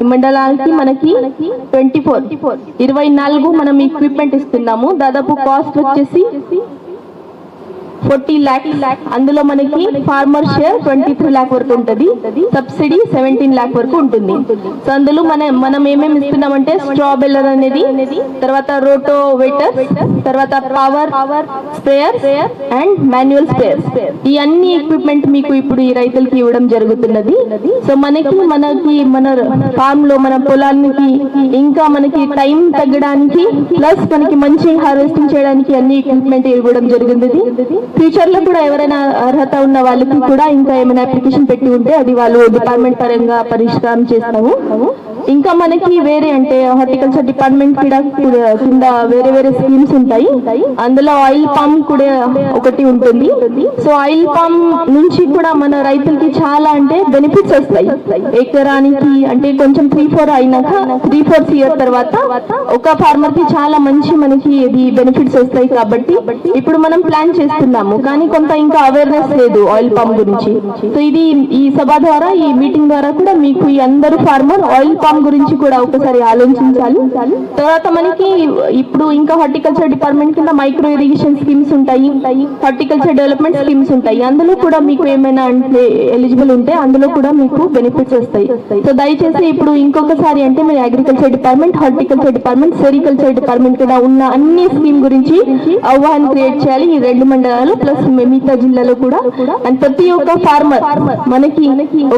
ఈ మండలానికి మనకి 24 మనం ఈక్విప్మెంట్ ఇస్తున్నాము. దాదాపు కాస్ట్ వచ్చేసి 40 lakhs. అందులో మనకి ఫార్మర్ షేర్ 23 lakh వరకు ఉంటుంది, సబ్సిడీ 17 lakh వరకు ఉంటుంది. సో అందులో మనం ఏమేమి ఇస్తున్నామంటే స్ట్రా బెల్లర్ అనేది, తర్వాత రోటోవేటర్, తర్వాత power sprayer and manual sprayer. ఈ అన్ని ఎక్విప్మెంట్ మీకు ఇప్పుడు ఈ రైతులకి ఇవ్వడం జరుగుతున్నది. సో మనకి మన ఫార్మ్ లో మన పొలానికి ఇంకా మనకి టైం తగ్గడానికి ప్లస్ మనకి మంచి హార్వెస్టింగ్ చేయడానికి అన్ని ఎక్విప్మెంట్ ఇవ్వడం జరిగింది. ఫ్యూచర్ లో కూడా ఎవరైనా అర్హత ఉన్న వాళ్ళకి కూడా ఇంకా ఏమైనా అప్లికేషన్ పెట్టి ఉంటే అది వాళ్ళు డిపార్ట్మెంట్ పరంగా పరిష్కారం చేస్తాము. ఇంకా మనకి వేరే అంటే హార్టికల్చర్ డిపార్ట్మెంట్ కూడా కింద వేరే స్కీమ్స్ ఉంటాయి. అందులో ఆయిల్ పామ్ కూడా ఒకటి ఉంటుంది. సో ఆయిల్ పామ్ నుంచి కూడా మన రైతులకి చాలా అంటే బెనిఫిట్స్ వస్తాయి. ఎకరానికి అంటే కొంచెం 3-4 అయినాక 3-4 ఇయర్ తర్వాత ఒక ఫార్మర్ కి చాలా మంచి మనకి ఇది బెనిఫిట్స్ వస్తాయి. కాబట్టి ఇప్పుడు మనం ప్లాన్ చేస్తున్నాము, కానీ కొంత ఇంకా అవేర్నెస్ లేదు ఆయిల్ పామ్ గురించి. సో ఇది ఈ సభ ద్వారా ఈ మీటింగ్ ద్వారా కూడా మీకు ఈ అందరూ ఫార్మర్ ఆయిల్ పామ్ గురించి కూడా ఒకసారి ఆలోచించాలి. తర్వాత మనకి ఇప్పుడు ఇంకా హార్టికల్చర్ డిపార్ట్మెంట్ కింద మైక్రో ఇరిగేషన్ స్కీమ్స్ ఉంటాయి, హార్టికల్చర్ డెవలప్మెంట్ స్కీమ్స్ ఉంటాయి. అందులో కూడా మీకు ఏమైనా అంటే ఎలిజిబుల్ ఉంటే అందులో కూడా మీకు బెనిఫిట్స్ వస్తాయి. సో దయచేసి ఇప్పుడు ఇంకొకసారి అంటే మీరు agriculture department, horticulture department, sericulture department కూడా ఉన్న అన్ని స్కీమ్ గురించి అవగాహన క్రియేట్ చేయాలి ఈ 2 మండలాలు ప్లస్ మిగతా జిల్లాలో కూడా. అండ్ ప్రతి ఒక్క ఫార్మర్ మనకి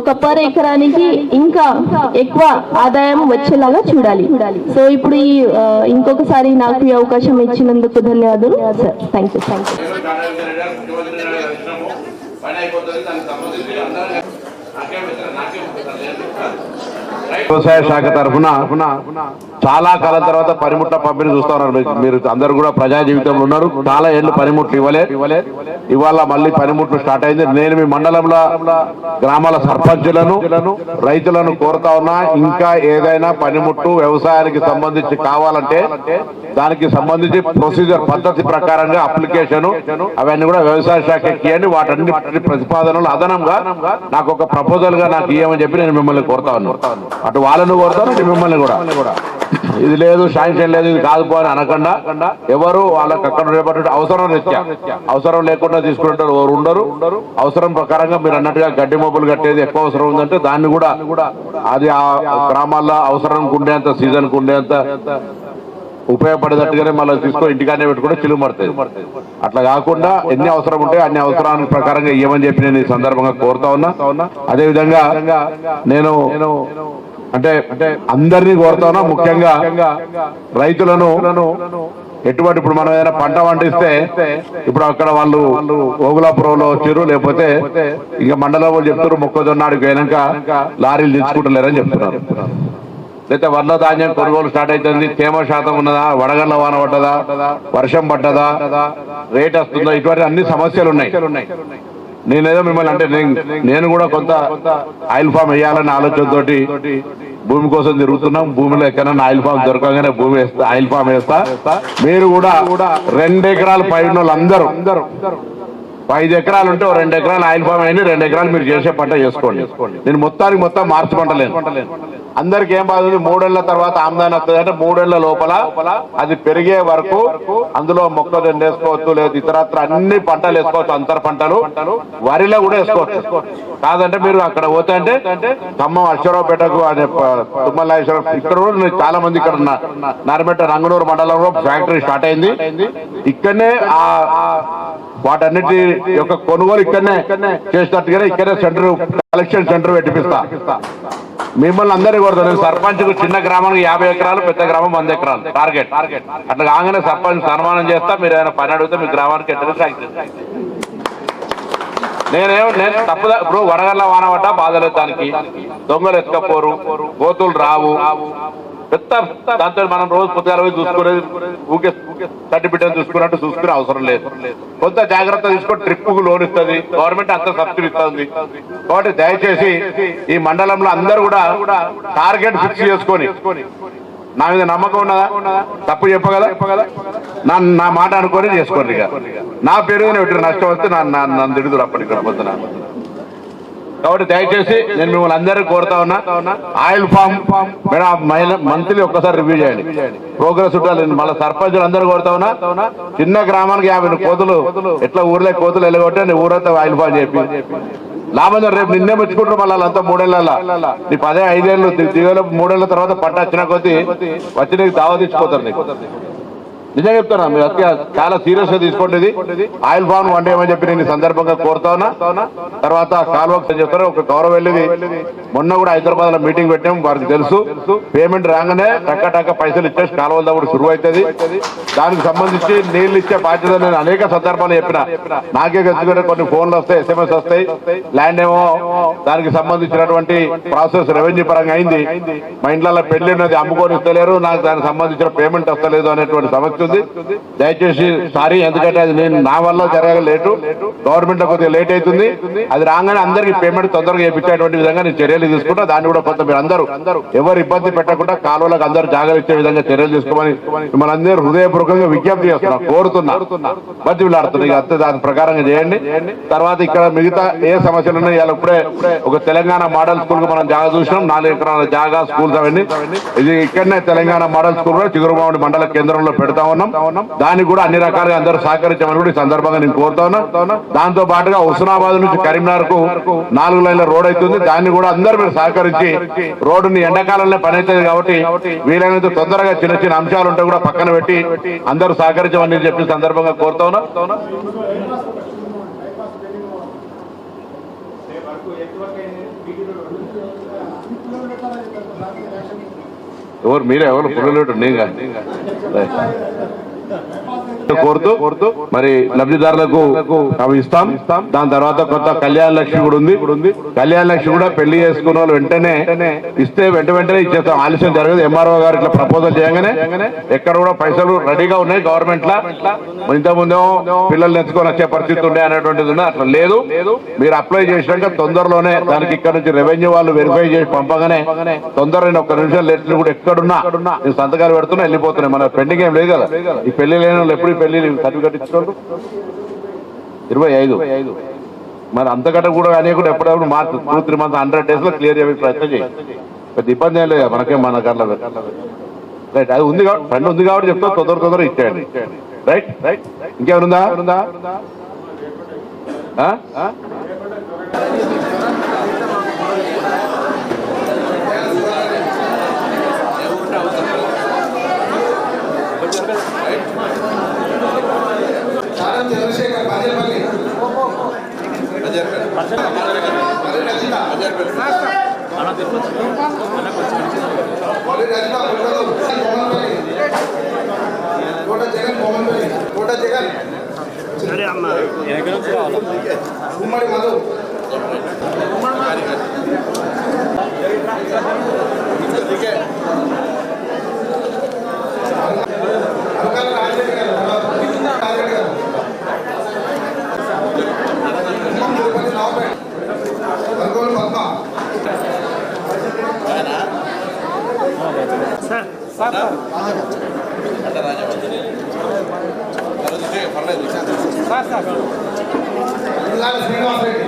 ఒక పర్ ఎకరానికి ఇంకా ఎక్కువ ఆదాయం వచ్చేలాగా చూడాలి. సో ఇప్పుడు ఈ ఇంకొకసారి నాకు ఈ అవకాశం ఇచ్చినందుకు ధన్యవాదాలు సార్. Thank you. వ్యవసాయ శాఖ తరఫున చాలా కాలం తర్వాత పనిముట్ల పంపిణీ చూస్తా ఉన్నారు. మీరు అందరు కూడా ప్రజా జీవితంలో ఉన్నారు. చాలా ఏళ్ళు పనిముట్లు ఇవ్వలే. ఇవాళ మళ్ళీ పనిముట్లు స్టార్ట్ అయింది. నేను మీ మండలంలో గ్రామాల సర్పంచులను రైతులను కోరుతా ఉన్నా, ఇంకా ఏదైనా పనిముట్టు వ్యవసాయానికి సంబంధించి కావాలంటే దానికి సంబంధించి ప్రొసీజర్ పద్ధతి ప్రకారంగా అప్లికేషన్ అవన్నీ కూడా వ్యవసాయ శాఖకి ఇవ్వండి. వాటన్ని ప్రతిపాదనలు అదనంగా నాకు ఒక ప్రపోజల్ గా నాకు ఇవ్వమని చెప్పి నేను మిమ్మల్ని కోరుతా ఉన్నాను. అటు వాళ్ళను కోరుతాను, ఇటు మిమ్మల్ని కూడా. ఇది లేదు, శాంక్షన్ లేదు, ఇది కాదు అని అనకుండా ఎవరు వాళ్ళకి అక్కడ రేపటి అవసరం రీత్యా, అవసరం లేకుండా తీసుకుంటారు ఎవరు ఉండరు. అవసరం ప్రకారంగా మీరు అన్నట్టుగా గడ్డి మొబ్బులు కట్టేది ఎక్కువ అవసరం ఉందంటే దాన్ని కూడా అది ఆ గ్రామాల్లో అవసరం ఉండేంత, సీజన్ కు ఉండేంత ఉపయోగపడేటట్టుగానే మళ్ళీ తీసుకొని ఇంటికానే పెట్టుకుంటే చిలుమడుతుంది. అట్లా కాకుండా ఎన్ని అవసరం ఉంటే అన్ని అవసరానికి ప్రకారంగా ఇవ్వమని చెప్పి నేను ఈ సందర్భంగా కోరుతా ఉన్నా. అదేవిధంగా నేను అంటే అందరినీ కోరుతా ఉన్నా, ముఖ్యంగా రైతులను ఎటువంటి ఇప్పుడు మనం ఏదైనా పంట పండిస్తే ఇప్పుడు అక్కడ వాళ్ళు ఓగులాపురంలో వచ్చారు, లేకపోతే ఇంకా మండలంలో చెప్తారు మొక్కజొన్న ఆడికి పోయినాక లారీలు తెచ్చుకుంటలేరని చెప్తున్నారు. లేకపోతే వడ్ల ధాన్యం కొనుగోలు స్టార్ట్ అవుతుంది, తేమ శాతం ఉన్నదా, వడగళ్ల వాన పడ్డదా, వర్షం పడ్డదా, రేట్ వస్తుందా, ఇటువంటి అన్ని సమస్యలు ఉన్నాయి. నేనేదో మిమ్మల్ని అంటే నేను కూడా కొంత ఆయిల్ ఫామ్ వేయాలనే ఆలోచనతోటి భూమి కోసం తిరుగుతున్నాం. భూమిలో ఎక్కడైనా ఆయిల్ ఫామ్ దొరకగానే భూమి వేస్తా, ఆయిల్ ఫామ్ వేస్తా. మీరు కూడా 2 ఎకరాలు పైన వాళ్ళందరూ 5 ఎకరాలు ఉంటే 2 ఎకరాలు ఆయిల్ ఫామ్ అయింది, 2 ఎకరాలు మీరు చేసే పంట చేసుకోండి. నేను మొత్తం మార్చి పంటలేను. అందరికి ఏం బాధ, 3 ఏళ్ల తర్వాత ఆమ్దాని వస్తుంది అంటే 3 ఏళ్ల లోపల అది పెరిగే వరకు అందులో మొక్కజొన్న వేసుకోవచ్చు, లేదా ఇతరత్ర అన్ని పంటలు వేసుకోవచ్చు. అంతర పంటలు వరిలో కూడా వేసుకోవచ్చు. కాదంటే మీరు అక్కడ పోతే అంటే ఖమ్మం అశ్వరావుపేటకు అనే తుమ్మలాశ్వరం ఇక్కడ కూడా చాలా మంది ఇక్కడ నారమెట్ట రంగనూరు మండలంలో ఫ్యాక్టరీ స్టార్ట్ అయింది. ఇక్కడనే ఆ వాటన్నిటి యొక్క కొనుగోలు ఇక్కడనే చేసేటట్టుగానే ఇక్కడే సెంటర్, కలెక్షన్ సెంటర్ పెట్టిపిస్తా. మిమ్మల్ని అందరినీ కోరుతాను. సర్పంచ్ కు చిన్న గ్రామానికి 50 ఎకరాలు, పెద్ద గ్రామం 100 ఎకరాలు టార్గెట్. అట్లా కాగానే సర్పంచ్ సన్మానం చేస్తా. మీరు ఏదైనా పని అడిగితే మీ గ్రామానికి ఎట్లా శాంక్షన్. నేను తప్పుదా. ఇప్పుడు వడగళ్ళ వాన పడ్డ బాధలేదు, దానికి దొంగలు ఎత్తుకపోరు, కోతులు రావు. పెద్ద దాంతో మనం రోజు పుస్తకాలు పోయి చూసుకునేది ఊకే సర్టిఫికేట్ చూసుకున్నట్టు చూసుకునే అవసరం లేదు. కొంత జాగ్రత్త తీసుకొని ట్రిప్ కు లోన్ ఇస్తుంది గవర్నమెంట్, అంత సబ్సిడీ ఇస్తుంది. కాబట్టి దయచేసి ఈ మండలంలో అందరూ కూడా టార్గెట్ ఫిక్స్ చేసుకొని, నా మీద నమ్మకం ఉన్నదా, తప్పు చెప్పగల నా మాట అనుకొని చేసుకోండి. ఇక నా పేరు పెట్టిన నష్టం వస్తే నన్ను తిడుదురు అప్పటికి పొద్దున. కాబట్టి దయచేసి నేను మిమ్మల్ని అందరికీ కోరుతా ఉన్నా, ఆయిల్ ఫామ్ మేడం మంత్లీ ఒక్కసారి రివ్యూ చేయండి, ప్రోగ్రెస్ ఉండాలి. మళ్ళీ సర్పంచులు అందరూ కోరుతా ఉన్నా, చిన్న గ్రామానికి 50 కోతులు ఎట్లా ఊర్లో కోతులు వెళ్ళగొట్టే నీ ఊరంతా ఆయిల్ ఫామ్ చెప్పి లాభం. రేపు నిన్నే మెచ్చుకుంటారు మళ్ళీ వాళ్ళంతా 3 ఏళ్ళ నీ 5 ఏళ్ళు 3 ఏళ్ళ తర్వాత పంట వచ్చిన కొద్దీ వచ్చి నీకు దావా తెచ్చిపోతారు. నీకు నిజంగా చెప్తున్నా, మీరు చాలా సీరియస్ గా తీసుకోండి. ఆయిల్ ఫామ్ వంట ఏమని చెప్పి నేను ఈ సందర్భంగా కోరుతా ఉన్నా. తర్వాత కాలువకు చెప్తారు ఒక గౌరవం వెళ్ళేది. మొన్న కూడా హైదరాబాద్ లో మీటింగ్ పెట్టాం, వారికి తెలుసు పేమెంట్ రాగానే టక్క పైసలు ఇచ్చేసి కాలువల దగ్గర శురువు అవుతుంది. దానికి సంబంధించి నీళ్లు ఇచ్చే బాధ్యత నేను అనేక సందర్భాలు చెప్పిన. నాకే గెలుచుకుంటే కొన్ని ఫోన్లు వస్తాయి, SMS వస్తాయి, ల్యాండ్ ఏమో దానికి సంబంధించినటువంటి ప్రాసెస్ రెవెన్యూ పరంగా అయింది, మా ఇంట్లో పెళ్లి ఉన్నది అమ్ముకొని ఇస్తలేరు, నాకు దానికి సంబంధించిన పేమెంట్ వస్తలేదు అనేటువంటి సమస్య ఉంది. దయచేసి సారీ, ఎందుకంటే అది నేను నా వల్ల జరగలేదు, లేటు గవర్నమెంట్ లో కొద్దిగా లేట్ అవుతుంది. అది రాగానే అందరికీ పేమెంట్ తొందరగా చేయించేటువంటి విధంగా నేను చర్యలు తీసుకుంటా. దాన్ని కూడా కొంత మీరు అందరూ ఎవరు ఇబ్బంది పెట్టకుండా కాలువలకు అందరూ జాగ్రత్త ఇచ్చే విధంగా చర్యలు తీసుకోమని మిమ్మల్ని అందరూ హృదయపూర్వకంగా విజ్ఞప్తి చేస్తున్నా, కోరుతున్నా, బతిలాడుతున్నా. ఇక అంతే దాని ప్రకారంగా చేయండి. తర్వాత ఇక్కడ మిగతా ఏ సమస్యలు ఉన్నాయి, ఇలా ఇప్పుడే ఒక తెలంగాణ మోడల్ స్కూల్ కు మనం జాగా చూసినాం, 4 ఎకరాల జాగా స్కూల్స్ అవన్నీ. ఇది ఇక్కడనే తెలంగాణ మోడల్ స్కూల్ కూడా చిగురుమామిడి మండల కేంద్రంలో పెడతా ఉన్నాం. దానికి కూడా అన్ని రకాలుగా అందరూ సహకరించమని కూడా ఈ సందర్భంగా నేను కోరుతా ఉన్నా. దాంతో పాటుగా హుస్నాబాద్ నుంచి కరీంనగర్ కు 4 లైన్ల రోడ్ అవుతుంది, దాన్ని కూడా అందరూ మీరు సహకరించి రోడ్డుని ఎండాకాలంలో పని అవుతుంది కాబట్టి వీలైనంత తొందరగా చిన్న చిన్న అంశాలు ఉంటే కూడా పక్కన పెట్టి అందరూ సహకరించమని చెప్పి సందర్భంగా కోరుతా ఉన్నా. ఎవరు మీరే ఎవరు పుల్లలేటు నేను కోరుతూ మరి లబ్ధిదారులకు అవి ఇస్తాం. దాని తర్వాత కొత్త కళ్యాణ లక్ష్మి కూడా ఉంది. కళ్యాణ లక్ష్మి కూడా పెళ్లి చేసుకున్న వాళ్ళు వెంటనే ఇస్తే వెంటనే ఇచ్చేస్తాం, ఆలస్యం జరగదు. MRO గారు ఇట్లా ప్రపోజల్ చేయగానే ఎక్కడ కూడా పైసలు రెడీగా ఉన్నాయి గవర్నమెంట్ లా. ఇంతకుముందేమో పిల్లలు నెచ్చుకొని వచ్చే పరిస్థితి ఉండే అనేటువంటిది ఉంది, అట్లా లేదు. మీరు అప్లై చేసినాక తొందరలోనే దానికి ఇక్కడ నుంచి రెవెన్యూ వాళ్ళు వెరిఫై చేసి పంపగానే తొందరగా 1 నిమిషం లేట్ కూడా ఎక్కడున్నా నేను సంతకాలు పెడుతున్నా వెళ్ళిపోతున్నాయి. మన పెండింగ్ ఏం లేదు కదా. ఈ పెళ్లి లేని వాళ్ళు ఎప్పుడు పెళ్లి సర్టిఫికెట్ ఇచ్చుకోండి 25. మరి అంతకంటే కూడా అనేకుండా ఎప్పుడెప్పుడు మార్చు 2-3 months 100 days లో క్లియర్ చేసే ప్రయత్నం చేయండి. పెద్ద ఇబ్బంది ఏం లేదు, మనకేం మన కట్ల రైట్. అది ఉంది కాబట్టి ఫ్రెండ్ ఉంది కాబట్టి చెప్తా, తొందర ఇచ్చేయండి. రైట్. ఇంకేమనుందా? ఉమ్మడి మధు శ్రీనివాస్ రెడ్డి